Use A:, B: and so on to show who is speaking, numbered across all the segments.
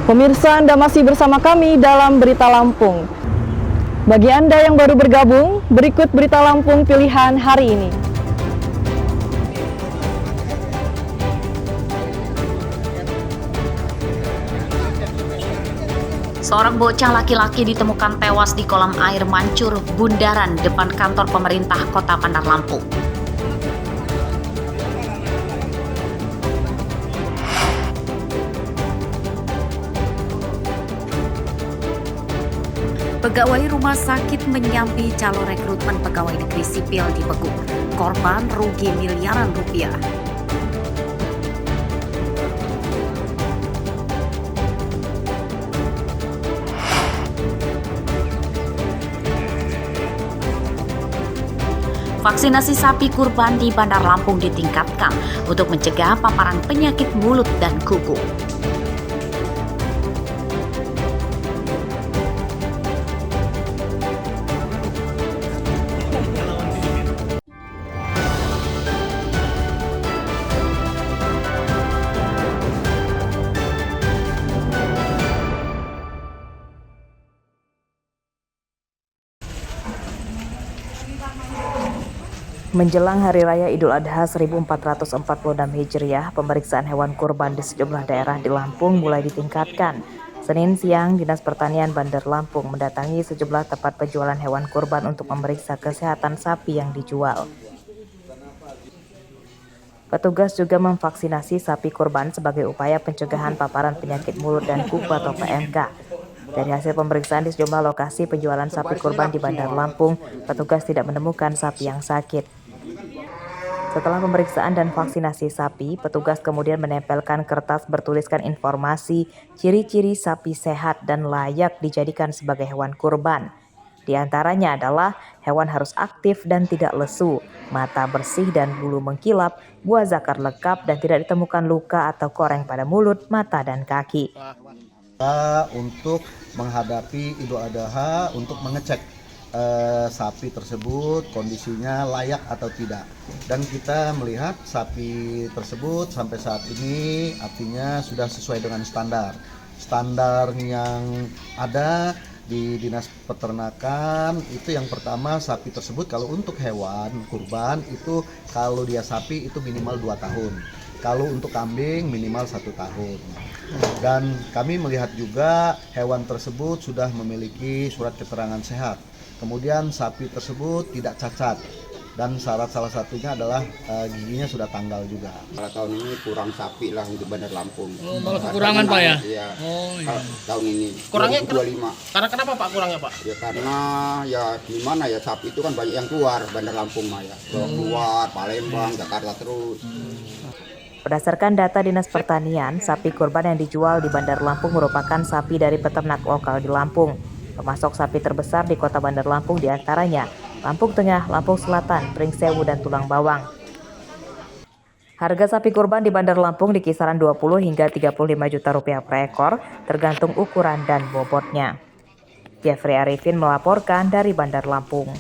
A: Pemirsa, Anda masih bersama kami dalam Berita Lampung. Bagi Anda yang baru bergabung, berikut Berita Lampung pilihan hari ini.
B: Seorang bocah laki-laki ditemukan tewas di kolam air mancur Bundaran depan kantor pemerintah Kota Bandar Lampung. Pegawai rumah sakit menyambi calon rekrutmen pegawai negeri sipil di Beguk. Korban rugi miliaran rupiah. Vaksinasi sapi kurban di Bandar Lampung ditingkatkan untuk mencegah paparan penyakit mulut dan kuku.
C: Menjelang Hari Raya Idul Adha 1446 Hijriah, pemeriksaan hewan kurban di sejumlah daerah di Lampung mulai ditingkatkan. Senin siang, Dinas Pertanian Bandar Lampung mendatangi sejumlah tempat penjualan hewan kurban untuk memeriksa kesehatan sapi yang dijual. Petugas juga memvaksinasi sapi kurban sebagai upaya pencegahan paparan penyakit mulut dan kuku atau PMK. Dari hasil pemeriksaan di sejumlah lokasi penjualan sapi kurban di Bandar Lampung, petugas tidak menemukan sapi yang sakit. Setelah pemeriksaan dan vaksinasi sapi, petugas kemudian menempelkan kertas bertuliskan informasi ciri-ciri sapi sehat dan layak dijadikan sebagai hewan kurban. Di antaranya adalah hewan harus aktif dan tidak lesu, mata bersih dan bulu mengkilap, buah zakar lengkap dan tidak ditemukan luka atau koreng pada mulut, mata dan kaki.
D: Untuk menghadapi Idul Adha untuk mengecek sapi tersebut kondisinya layak atau tidak, dan kita melihat sapi tersebut sampai saat ini artinya sudah sesuai dengan standar yang ada di Dinas Peternakan. Itu yang pertama, sapi tersebut kalau untuk hewan kurban itu kalau dia sapi itu minimal 2 tahun, kalau untuk kambing minimal 1 tahun. Dan kami melihat juga hewan tersebut sudah memiliki surat keterangan sehat. Kemudian sapi tersebut tidak cacat, dan syarat salah satunya adalah giginya sudah tanggal juga.
E: Pada tahun ini kurang sapi lah untuk Bandar Lampung.
F: Oh, malah kekurangan Pak ya?
E: Iya.
F: Oh iya.
E: Tahun ini.
F: Kurangnya
E: 2025.
F: Karena kenapa Pak kurangnya Pak?
E: Ya karena ya gimana ya, sapi itu kan banyak yang keluar Bandar Lampung mah ya. Keluar Palembang, Jakarta terus.
C: Berdasarkan data Dinas Pertanian, sapi kurban yang dijual di Bandar Lampung merupakan sapi dari peternak lokal di Lampung. Pemasok sapi terbesar di Kota Bandar Lampung diantaranya Lampung Tengah, Lampung Selatan, Pringsewu, dan Tulang Bawang. Harga sapi kurban di Bandar Lampung di kisaran 20 hingga 35 juta rupiah per ekor, tergantung ukuran dan bobotnya. Jeffrey Arifin melaporkan dari Bandar Lampung.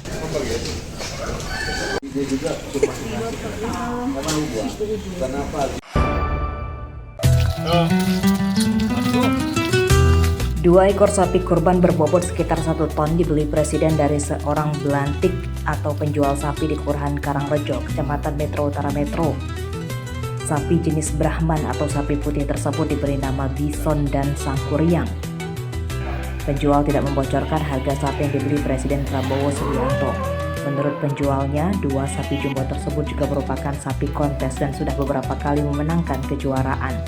C: Dua ekor sapi kurban berbobot sekitar 1 ton dibeli Presiden dari seorang belantik atau penjual sapi di Kelurahan Karangrejo, Kecamatan Metro Utara Metro. Sapi jenis Brahman atau sapi putih tersebut diberi nama Bison dan Sangkuriang. Penjual tidak membocorkan harga sapi yang dibeli Presiden Prabowo Subianto. Menurut penjualnya, dua sapi jumbo tersebut juga merupakan sapi kontes dan sudah beberapa kali memenangkan kejuaraan.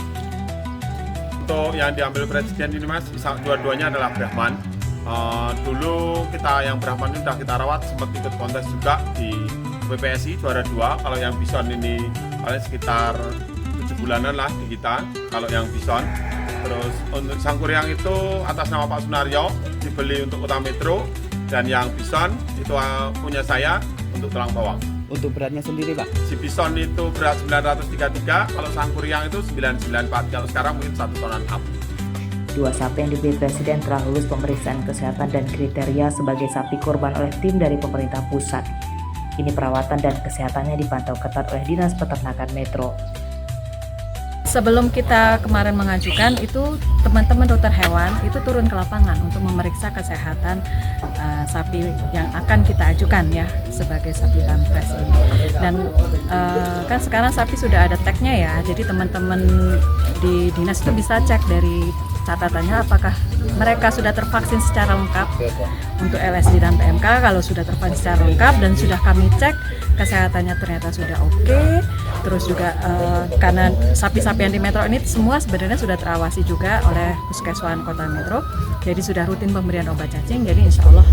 G: Untuk yang diambil Presiden ini Mas, dua-duanya adalah Brahman. Dulu kita yang Brahman ini sudah kita rawat, sempat ikut kontes juga di WPSI juara 2. Kalau yang Bison ini paling sekitar 7 bulanan lah di kita, kalau yang Bison. Terus untuk Sangkuriang itu atas nama Pak Sunaryo, dibeli untuk Kota Metro. Dan yang Bison itu punya saya untuk Tulang Bawang.
H: Untuk beratnya sendiri Pak?
G: Si Bison itu berat 933, kalau Sangkuriang itu 994, kalau sekarang mungkin 1 tonan up.
C: Dua sapi yang dibeli Presiden telah lulus pemeriksaan kesehatan dan kriteria sebagai sapi kurban oleh tim dari pemerintah pusat. Kini perawatan dan kesehatannya dipantau ketat oleh Dinas Peternakan Metro.
H: sebelum kita kemarin mengajukan itu teman-teman dokter hewan itu turun ke lapangan untuk memeriksa kesehatan sapi yang akan kita ajukan ya sebagai sapi pampres ini. Dan kan sekarang sapi sudah ada tagnya ya, jadi teman-teman di dinas itu bisa cek dari catatannya apakah mereka sudah tervaksin secara lengkap untuk LSD dan PMK. Kalau sudah tervaksin secara lengkap dan sudah kami cek kesehatannya ternyata sudah oke. Terus juga karena sapi-sapi yang di Metro ini semua sebenarnya sudah terawasi juga oleh Puskeswan Kota Metro, jadi sudah rutin pemberian obat cacing, jadi insya Allah.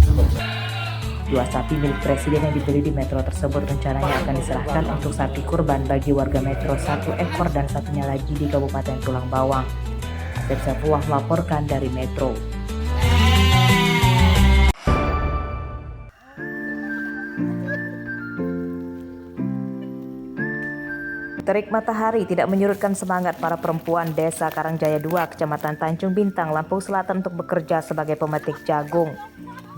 C: 2 sapi milik Presiden yang dibeli di Metro tersebut rencananya akan diserahkan untuk sapi kurban bagi warga Metro 1 ekor dan satunya lagi di Kabupaten Tulang Bawang. Asep Safuah melaporkan dari Metro. Terik matahari tidak menyurutkan semangat para perempuan Desa Karangjaya 2, Kecamatan Tanjung Bintang, Lampung Selatan untuk bekerja sebagai pemetik jagung.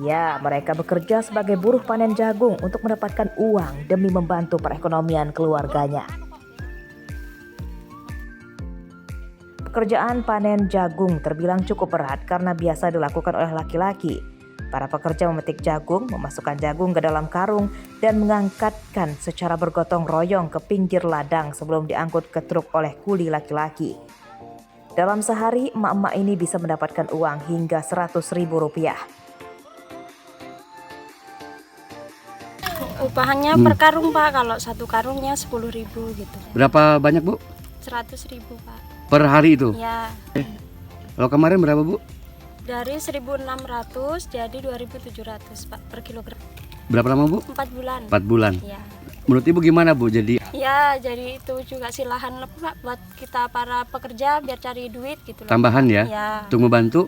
C: Ya, mereka bekerja sebagai buruh panen jagung untuk mendapatkan uang demi membantu perekonomian keluarganya. Pekerjaan panen jagung terbilang cukup berat karena biasa dilakukan oleh laki-laki. Para pekerja memetik jagung, memasukkan jagung ke dalam karung, dan mengangkatkan secara bergotong royong ke pinggir ladang sebelum diangkut ke truk oleh kuli laki-laki. Dalam sehari, emak-emak ini bisa mendapatkan uang hingga Rp100.000.
I: Upahannya per karung Pak, kalau satu karungnya 10.000 gitu.
J: Berapa banyak Bu?
I: 100.000 Pak.
J: Per hari itu?
I: Ya.
J: Kalau kemarin berapa Bu?
I: Dari 1.600 jadi 2.700 Pak per kilogram.
J: Berapa lama Bu?
I: 4 bulan.
J: 4 bulan.
I: Ya.
J: Menurut Ibu gimana Bu? Jadi?
I: Ya, jadi itu juga silahan Pak buat kita para pekerja biar cari duit gitu loh.
J: Tambahan ya?
I: Ya.
J: Untuk membantu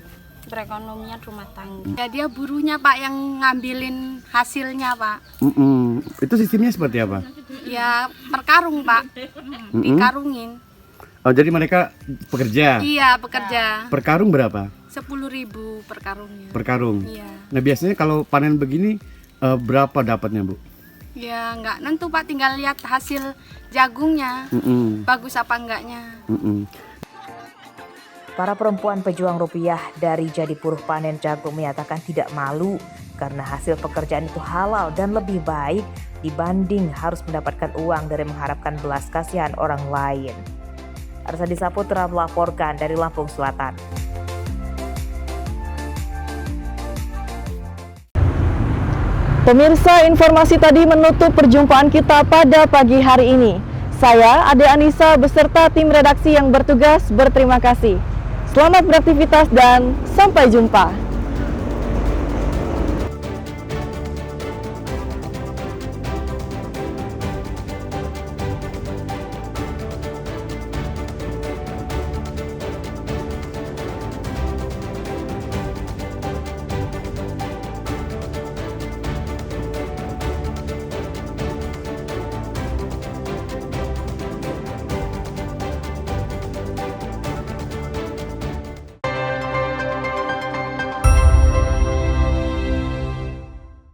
I: Perekonomian rumah tangga.
K: Ya, dia buruhnya Pak yang ngambilin hasilnya Pak.
J: Itu sistemnya seperti apa?
K: Ya per karung Pak, dikarungin.
J: Oh, jadi mereka pekerja?
K: Iya pekerja.
J: Per karung berapa?
K: 10.000 per karungnya.
J: Per karung?
K: Iya.
J: Nah biasanya kalau panen begini berapa dapatnya Bu?
K: Ya nggak nentu Pak, tinggal lihat hasil jagungnya. Bagus apa enggaknya.
C: Para perempuan pejuang rupiah dari Jadi Buruh Panen Jagung menyatakan tidak malu karena hasil pekerjaan itu halal dan lebih baik dibanding harus mendapatkan uang dari mengharapkan belas kasihan orang lain. Arsadi Saputra melaporkan dari Lampung Selatan.
A: Pemirsa, informasi tadi menutup perjumpaan kita pada pagi hari ini. Saya, Ade Anissa, beserta tim redaksi yang bertugas berterima kasih. Selamat beraktivitas dan sampai jumpa.